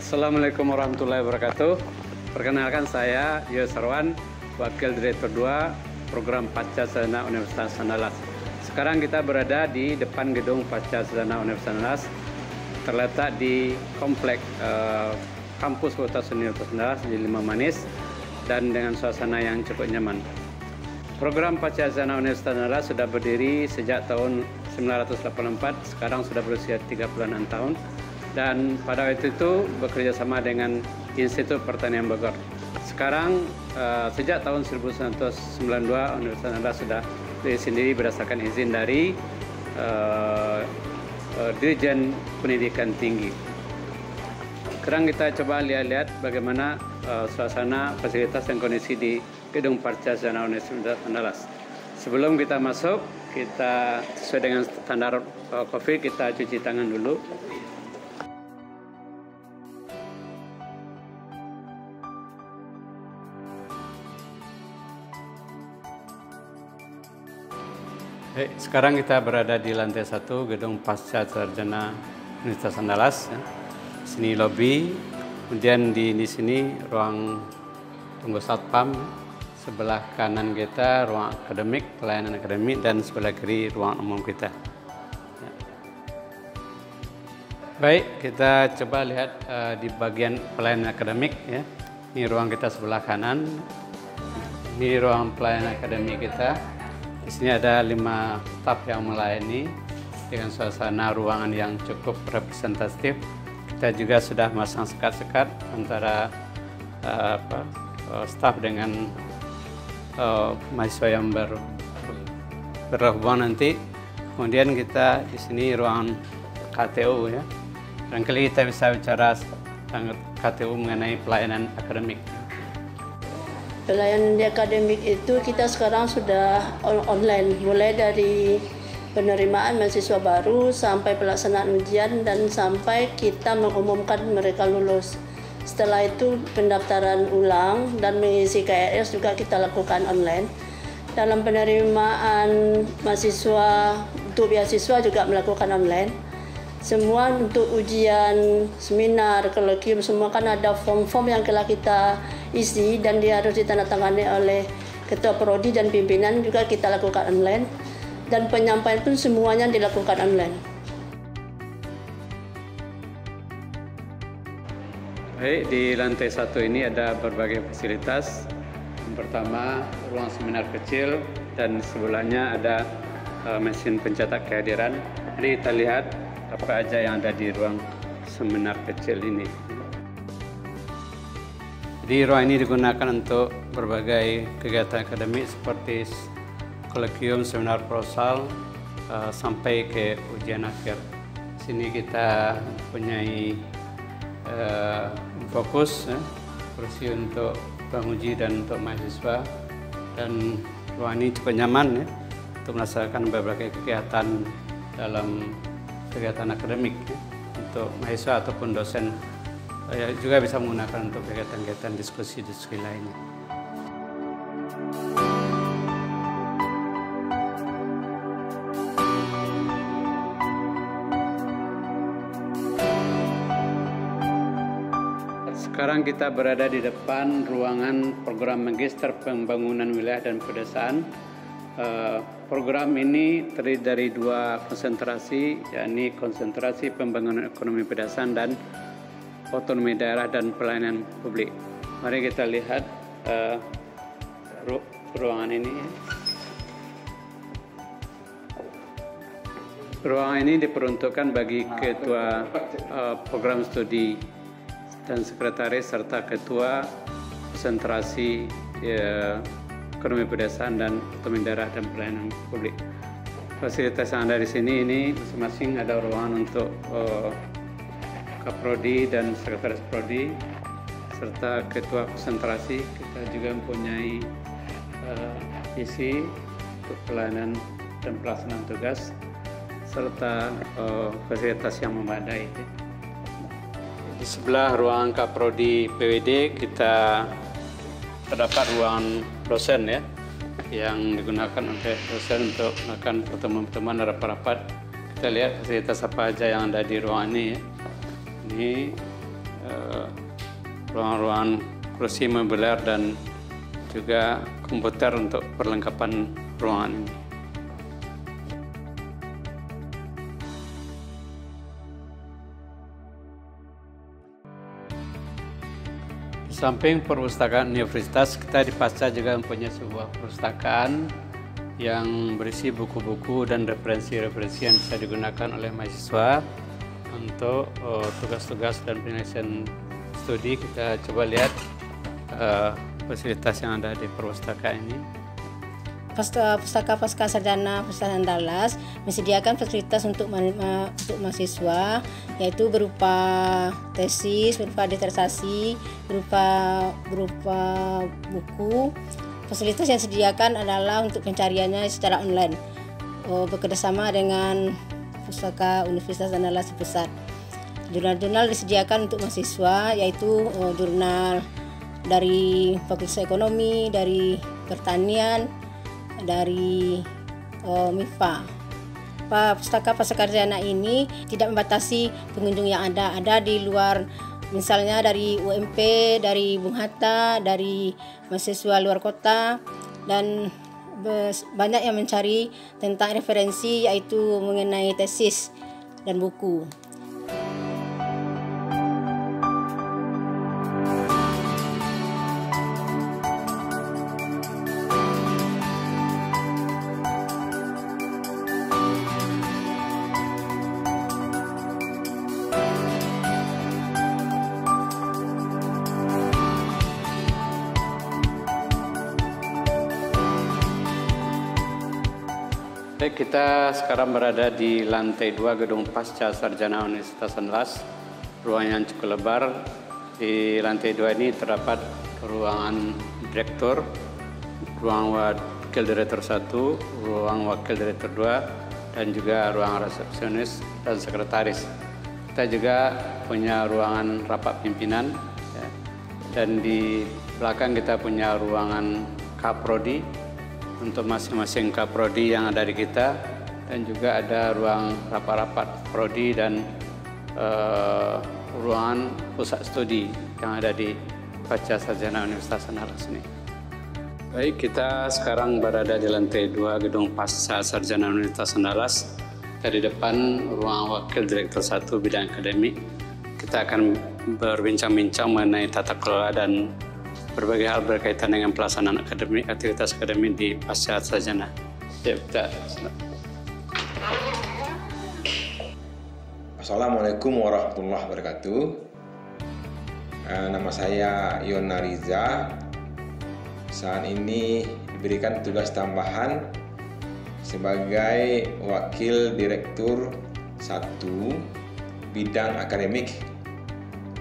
Assalamualaikum warahmatullahi wabarakatuh. Perkenalkan saya Yos Sarwan, Wakil Direktur 2 Program Pasca Sarjana Universitas Andalas. Sekarang kita berada di depan gedung Pasca Sarjana Universitas Andalas, terletak di komplek kampus Fakultas Universitas Andalas di Limau Manis dan dengan suasana yang cukup nyaman. Program Pasca Sarjana Universitas Andalas sudah berdiri sejak tahun 1984, sekarang sudah berusia 36 tahun. Dan pada waktu itu bekerja sama dengan Institut Pertanian Bogor. Sekarang sejak tahun 1992 Universitas Andalas sudah berdiri sendiri berdasarkan izin dari Dirjen Pendidikan Tinggi. Sekarang kita coba lihat bagaimana suasana, fasilitas dan kondisi di gedung Pasca Sarjana Universitas Andalas. Sebelum kita masuk, kita sesuai dengan standar COVID, kita cuci tangan dulu. Sekarang kita berada di lantai 1 gedung Pasca Sarjana Universitas Andalas. Sini lobi, kemudian di sini ruang tunggu satpam. Sebelah kanan kita ruang akademik, pelayanan akademik, dan sebelah kiri ruang umum kita. Baik, kita coba lihat di bagian pelayanan akademik. Ya. Ini ruang kita sebelah kanan. Ini ruang pelayanan akademik kita. Di sini ada 5 staf yang melayani dengan suasana ruangan yang cukup representatif. Kita juga sudah masang sekat-sekat antara staf dengan mahasiswa yang berhubungan nanti. Kemudian kita di sini ruangan KTU ya. Barangkali kita bisa bicara tentang KTU mengenai pelayanan akademik. Pelayanan di akademik itu kita sekarang sudah online, mulai dari penerimaan mahasiswa baru sampai pelaksanaan ujian dan sampai kita mengumumkan mereka lulus. Setelah itu pendaftaran ulang dan mengisi KRS juga kita lakukan online. Dalam penerimaan mahasiswa untuk beasiswa juga melakukan online. Semua untuk ujian, seminar, kolokium, semua kan ada form-form yang telah kita isi dan dia harus ditandatangani oleh Ketua Prodi dan pimpinan juga kita lakukan online. Dan penyampaian pun semuanya dilakukan online. Baik, di lantai 1 ini ada berbagai fasilitas. Yang pertama, ruang seminar kecil dan sebelahnya ada mesin pencetak kehadiran. Jadi kita lihat apa aja yang ada di ruang seminar kecil ini. Jadi ruang ini digunakan untuk berbagai kegiatan akademik seperti kolokium, seminar proposal, sampai ke ujian akhir. Sini kita mempunyai fokus, kursi untuk penguji dan untuk mahasiswa, dan ruang ini cukup nyaman ya, untuk melaksanakan berbagai kegiatan dalam kegiatan akademik ya, untuk mahasiswa ataupun dosen juga bisa menggunakan untuk kegiatan-kegiatan diskusi-diskusi lainnya. Sekarang kita berada di depan ruangan program Magister Pembangunan Wilayah dan Pedesaan. Program ini terdiri dari 2 konsentrasi, yakni konsentrasi pembangunan ekonomi pedesaan dan otonomi daerah dan pelayanan publik. Mari kita lihat ruangan ini. Ruangan ini diperuntukkan bagi ketua program studi dan sekretaris serta ketua konsentrasi ekonomi pedesaan dan otonomi daerah dan pelayanan publik. Fasilitas yang ada di sini ini masing-masing ada ruangan untuk Kaprodi dan sekretaris prodi serta ketua konsentrasi. Kita juga mempunyai isi untuk pelayanan dan pelaksanaan tugas serta fasilitas yang memadai. Di sebelah ruangan Kaprodi PWD kita terdapat ruangan dosen ya, yang digunakan oleh dosen untuk melakukan pertemuan-pertemuan dan rapat-rapat. Kita lihat fasilitas apa aja yang ada di ruangan ini ya. Ini ruangan-ruangan kursi mobiler dan juga komputer untuk perlengkapan ruangan ini. Di samping perpustakaan universitas, kita di Pasca juga mempunyai sebuah perpustakaan yang berisi buku-buku dan referensi-referensi yang bisa digunakan oleh mahasiswa untuk tugas-tugas dan penyelesaian studi. Kita coba lihat fasilitas yang ada di perpustakaan ini. Pustaka Pasca Sarjana Universitas Andalas menyediakan fasilitas untuk mahasiswa, yaitu berupa tesis, berupa disertasi, berupa buku. Fasilitas yang disediakan adalah untuk pencariannya secara online, bekerjasama dengan Pustaka Universitas Andalas Pusat. Jurnal-jurnal disediakan untuk mahasiswa, yaitu jurnal dari Fakultas Ekonomi, dari Pertanian, dari MIPA. Pustaka Pasca Sarjana ini tidak membatasi pengunjung yang ada di luar, misalnya dari UMP, dari Bung Hatta, dari mahasiswa luar kota, dan banyak yang mencari tentang referensi, yaitu mengenai tesis dan buku. Baik, kita sekarang berada di lantai 2 gedung Pasca Sarjana Universitas Andalas. Ruangan yang cukup lebar. Di lantai 2 ini terdapat ruangan direktur, ruang wakil direktur 1, ruang wakil direktur 2, dan juga ruang resepsionis dan sekretaris. Kita juga punya ruangan rapat pimpinan, ya. Dan di belakang kita punya ruangan Kaprodi untuk masing-masing kaprodi yang ada di kita, dan juga ada ruang rapat-rapat prodi dan ruangan pusat studi yang ada di Pasca Sarjana Universitas Andalas ini. Baik, kita sekarang berada di lantai 2 gedung Pasca Sarjana Universitas Andalas. Dari depan ruang wakil direktur 1 bidang akademik. Kita akan berbincang-bincang mengenai tata kelola dan berbagai hal berkaitan dengan pelaksanaan akademik, aktivitas akademik di Pasca Sarjana. Assalamualaikum warahmatullahi wabarakatuh. Nama saya Yona Riza. Saat ini diberikan tugas tambahan sebagai Wakil Direktur 1 Bidang Akademik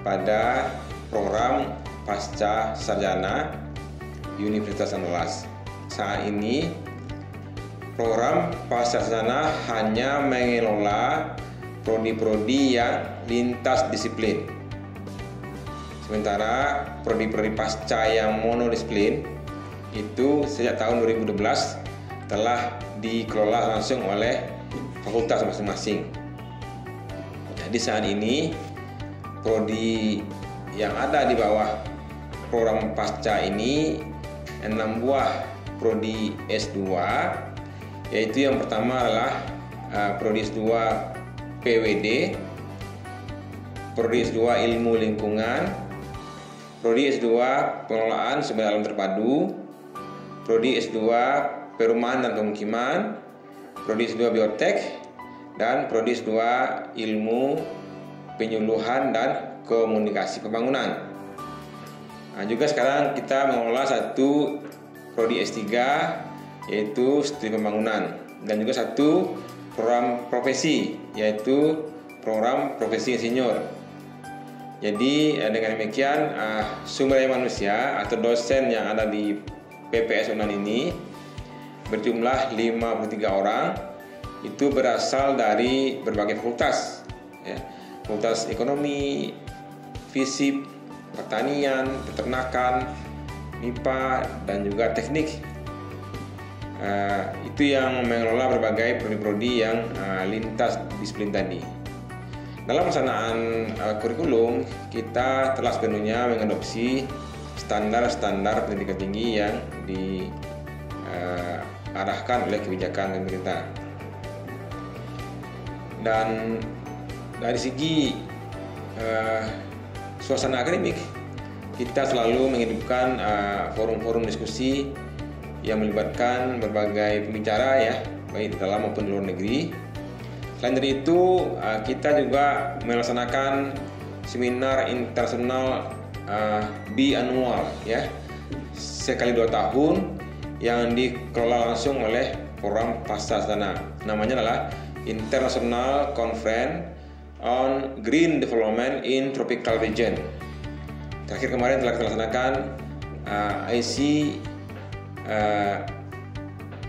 pada program Pasca Sarjana Universitas Andalas. Saat ini program Pasca Sarjana hanya mengelola prodi-prodi yang lintas disiplin. Sementara prodi-prodi pasca yang monodisiplin itu sejak tahun 2012 telah dikelola langsung oleh fakultas masing-masing. Jadi saat ini prodi yang ada di bawah program pasca ini 6 buah prodi S2, yaitu yang pertama adalah prodi S2 PWD, prodi S2 Ilmu Lingkungan, prodi S2 Pengelolaan Sumber Alam Terpadu, prodi S2 Perumahan dan Pemukiman, prodi S2 Biotek, dan prodi S2 Ilmu Penyuluhan dan Komunikasi Pembangunan. Nah, juga sekarang kita mengelola satu prodi S3, yaitu Studi Pembangunan, dan juga satu program profesi, yaitu program profesi insinyur. Jadi dengan demikian sumber daya manusia atau dosen yang ada di PPS Unan ini berjumlah 53 orang. Itu berasal dari berbagai fakultas, ya. Fakultas Ekonomi, Fisip, Pertanian, Peternakan, MIPA, dan juga Teknik. Itu yang mengelola berbagai prodi-prodi yang lintas disiplin tadi. Dalam pelaksanaan kurikulum, kita telah sepenuhnya mengadopsi standar-standar pendidikan tinggi yang diarahkan oleh kebijakan pemerintah. Dan dari segi suasana akademik, kita selalu menghidupkan forum-forum diskusi yang melibatkan berbagai pembicara ya, baik di dalam maupun di luar negeri. Selain dari itu, kita juga melaksanakan seminar internasional bianual ya, sekali 2 tahun yang dikelola langsung oleh program Pasca Sarjana. Namanya adalah International Conference on Green Development in Tropical Region. Terakhir kemarin telah kita laksanakan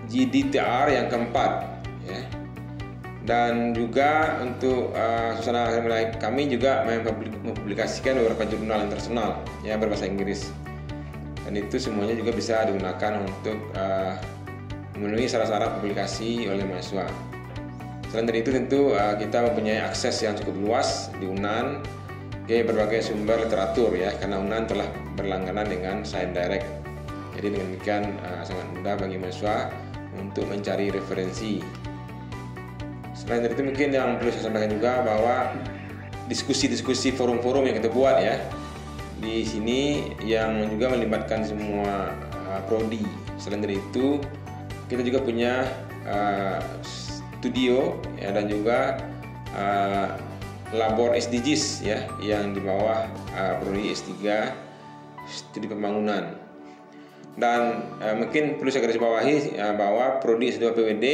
GDTR yang keempat ya. Dan juga untuk suasana kami juga mempublikasikan beberapa jurnal internasional ya berbahasa Inggris, dan itu semuanya juga bisa digunakan untuk memenuhi syarat-syarat publikasi oleh mahasiswa. Selain dari itu tentu kita mempunyai akses yang cukup luas di UNAN ke berbagai sumber literatur ya, karena UNAN telah berlangganan dengan Science Direct. Jadi dengan demikian sangat mudah bagi mahasiswa untuk mencari referensi. Selain dari itu mungkin yang perlu saya sampaikan juga bahwa diskusi-diskusi forum-forum yang kita buat ya di sini yang juga melibatkan semua prodi. Selain dari itu kita juga punya studio ya, dan juga labor SDGs ya yang di bawah prodi S3 studi pembangunan. Dan mungkin perlu saya garis bawahi bahwa prodi S2 PWD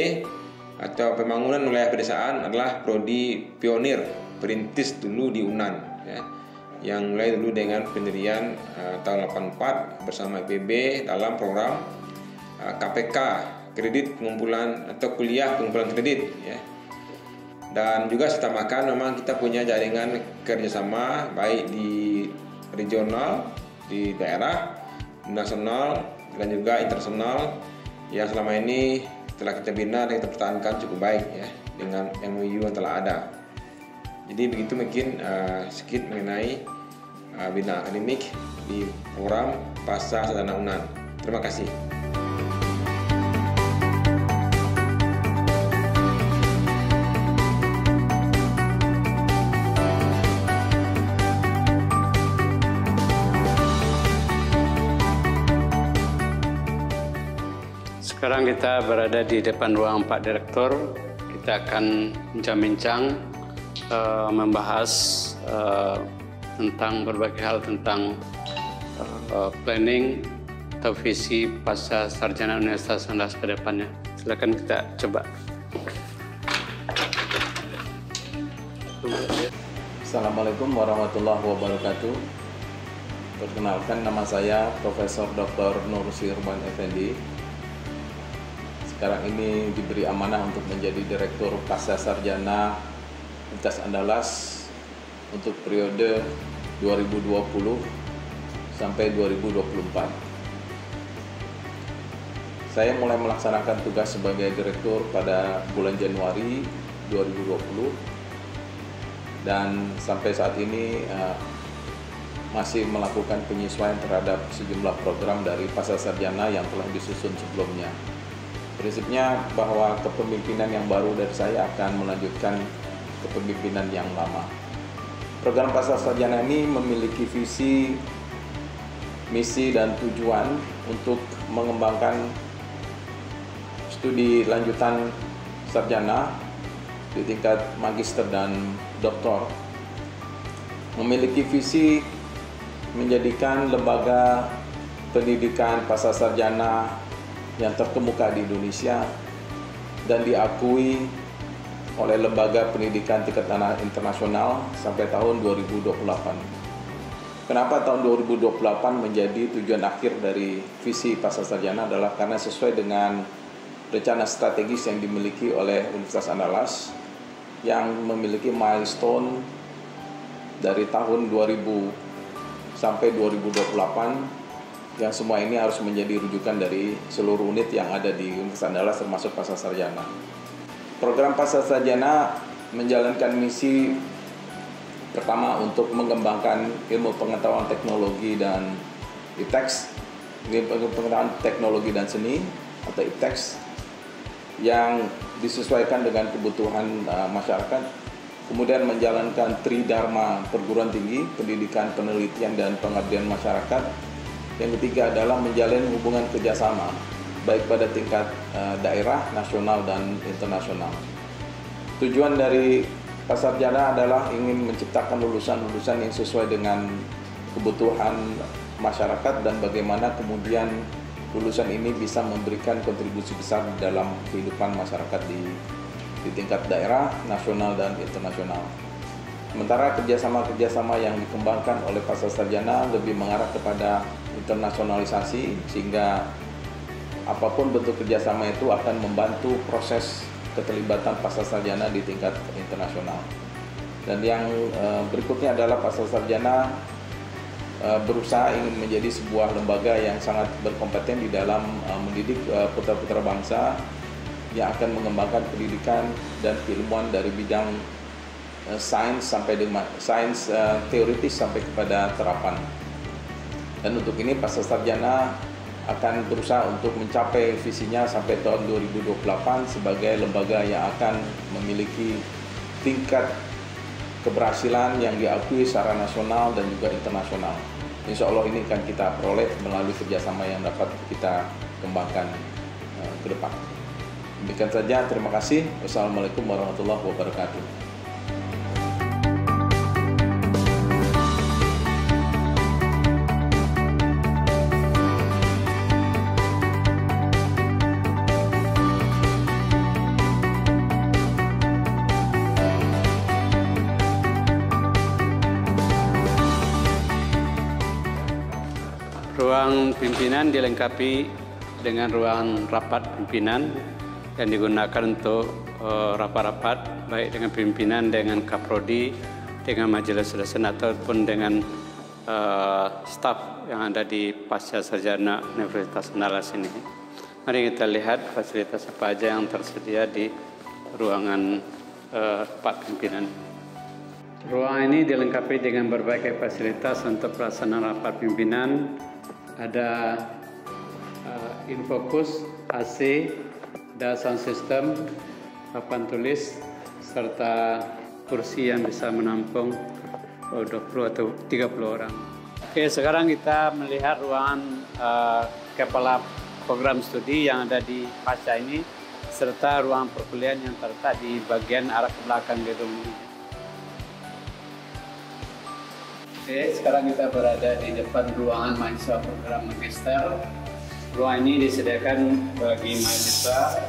atau pembangunan wilayah pedesaan adalah prodi pionir, perintis dulu di UNAN ya, yang mulai dulu dengan pendirian tahun 84 bersama IPB dalam program KPK, kredit pengumpulan atau kuliah pengumpulan kredit ya. Dan juga saya tambahkan memang kita punya jaringan kerjasama baik di regional, di daerah, nasional dan juga internasional yang selama ini telah kita bina dan kita pertahankan cukup baik ya dengan MOU yang telah ada. Jadi begitu mungkin sedikit mengenai bina akademik di program Pasca Sarjana UNAN. Terima kasih. Sekarang kita berada di depan ruang Pak Direktur. Kita akan bincang-bincang membahas tentang berbagai hal tentang planning atau visi Pasca Sarjana Universitas Andalas ke depannya. Silakan kita coba. Assalamualaikum warahmatullahi wabarakatuh. Perkenalkan, nama saya Profesor Dr. Nur Sirwan Effendi. Sekarang ini diberi amanah untuk menjadi Direktur Pasca Sarjana Universitas Andalas untuk periode 2020 sampai 2024. Saya mulai melaksanakan tugas sebagai Direktur pada bulan Januari 2020 dan sampai saat ini masih melakukan penyesuaian terhadap sejumlah program dari Pasca Sarjana yang telah disusun sebelumnya. Prinsipnya bahwa kepemimpinan yang baru dari saya akan melanjutkan kepemimpinan yang lama. Program Pasca Sarjana ini memiliki visi, misi, dan tujuan untuk mengembangkan studi lanjutan sarjana di tingkat magister dan doktor. Memiliki visi menjadikan lembaga pendidikan pasca sarjana yang terkemuka di Indonesia dan diakui oleh lembaga pendidikan tingkat internasional sampai tahun 2028. Kenapa tahun 2028 menjadi tujuan akhir dari visi pasca sarjana adalah karena sesuai dengan rencana strategis yang dimiliki oleh Universitas Andalas yang memiliki milestone dari tahun 2000 sampai 2028 yang semua ini harus menjadi rujukan dari seluruh unit yang ada di Universitas Andalas termasuk pasca sarjana. Program pasca sarjana menjalankan misi Pertama, untuk mengembangkan ilmu pengetahuan teknologi dan IPTEX, ilmu pengetahuan teknologi dan seni atau IPTEX, yang disesuaikan dengan kebutuhan masyarakat. Kemudian menjalankan Tridharma perguruan tinggi, pendidikan, penelitian, dan pengabdian masyarakat. Yang ketiga adalah menjalin hubungan kerjasama, baik pada tingkat daerah, nasional, dan internasional. Tujuan dari Prasarjana adalah ingin menciptakan lulusan-lulusan yang sesuai dengan kebutuhan masyarakat dan bagaimana kemudian lulusan ini bisa memberikan kontribusi besar dalam kehidupan masyarakat di tingkat daerah, nasional, dan internasional. Sementara kerjasama-kerjasama yang dikembangkan oleh Prasarjana lebih mengarah kepada internasionalisasi, sehingga apapun bentuk kerjasama itu akan membantu proses keterlibatan Prasarjana di tingkat internasional. Dan yang berikutnya adalah Prasarjana berusaha ingin menjadi sebuah lembaga yang sangat berkompeten di dalam mendidik putra-putra bangsa yang akan mengembangkan pendidikan dan keilmuan dari bidang sains sampai dengan sains teoritis sampai kepada terapan. Dan untuk ini Prasarjana akan berusaha untuk mencapai visinya sampai tahun 2028 sebagai lembaga yang akan memiliki tingkat keberhasilan yang diakui secara nasional dan juga internasional. Insya Allah ini akan kita peroleh melalui kerjasama yang dapat kita kembangkan ke depan. Demikian saja, terima kasih. Wassalamualaikum warahmatullahi wabarakatuh. Ruang pimpinan dilengkapi dengan ruang rapat pimpinan yang digunakan untuk rapat-rapat baik dengan pimpinan, dengan Kaprodi, dengan majelis dosen ataupun dengan staf yang ada di Pasca Sarjana Universitas Andalas ini. Mari kita lihat fasilitas apa aja yang tersedia di ruangan rapat pimpinan. Ruangan ini dilengkapi dengan berbagai fasilitas untuk pelaksanaan rapat pimpinan. Ada infocus, AC, ada sound system, papan tulis, serta kursi yang bisa menampung 20 atau 30 orang. Oke, sekarang kita melihat ruangan kepala program studi yang ada di Pasca ini, serta ruang perkuliahan yang terletak di bagian arah belakang gedung ini. Oke, sekarang kita berada di depan ruangan mahasiswa program magister. Ruangan ini disediakan bagi mahasiswa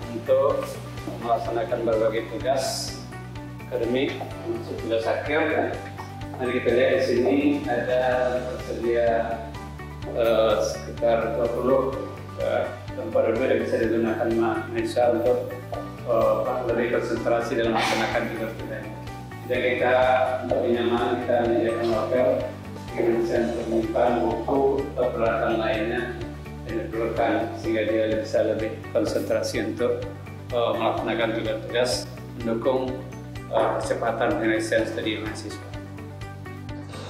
untuk melaksanakan berbagai tugas akademik untuk tugas akhir. Mari kita lihat di sini ada tersedia sekitar 20 tempat duduk yang bisa digunakan mahasiswa untuk lebih konsentrasi dalam melaksanakan tugas-tugas. Jadi kita untuk nyaman kita menyediakan loker yang bisa untuk menyimpan buku atau peralatan lainnya yang diperlukan sehingga dia bisa lebih konsentrasi untuk melaksanakan tugas-tugas mendukung percepatan penyelesaian studi mahasiswa.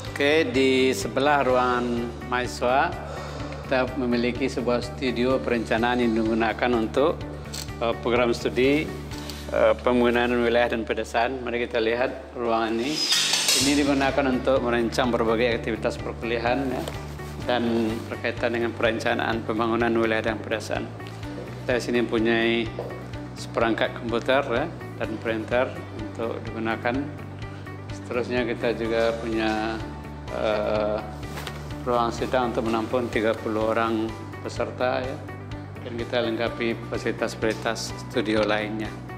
Oke, di sebelah ruangan mahasiswa kita memiliki sebuah studio perencanaan yang digunakan untuk program studi pembangunan wilayah dan pedesaan. Mari kita lihat ruangan ini. Ini digunakan untuk merancang berbagai aktivitas perkuliahan ya, dan berkaitan dengan perencanaan pembangunan wilayah dan pedesaan. Kita di sini mempunyai seperangkat komputer ya, dan printer untuk digunakan. Seterusnya kita juga punya ruang sidang untuk menampung 30 orang peserta ya, dan kita lengkapi fasilitas-fasilitas studio lainnya.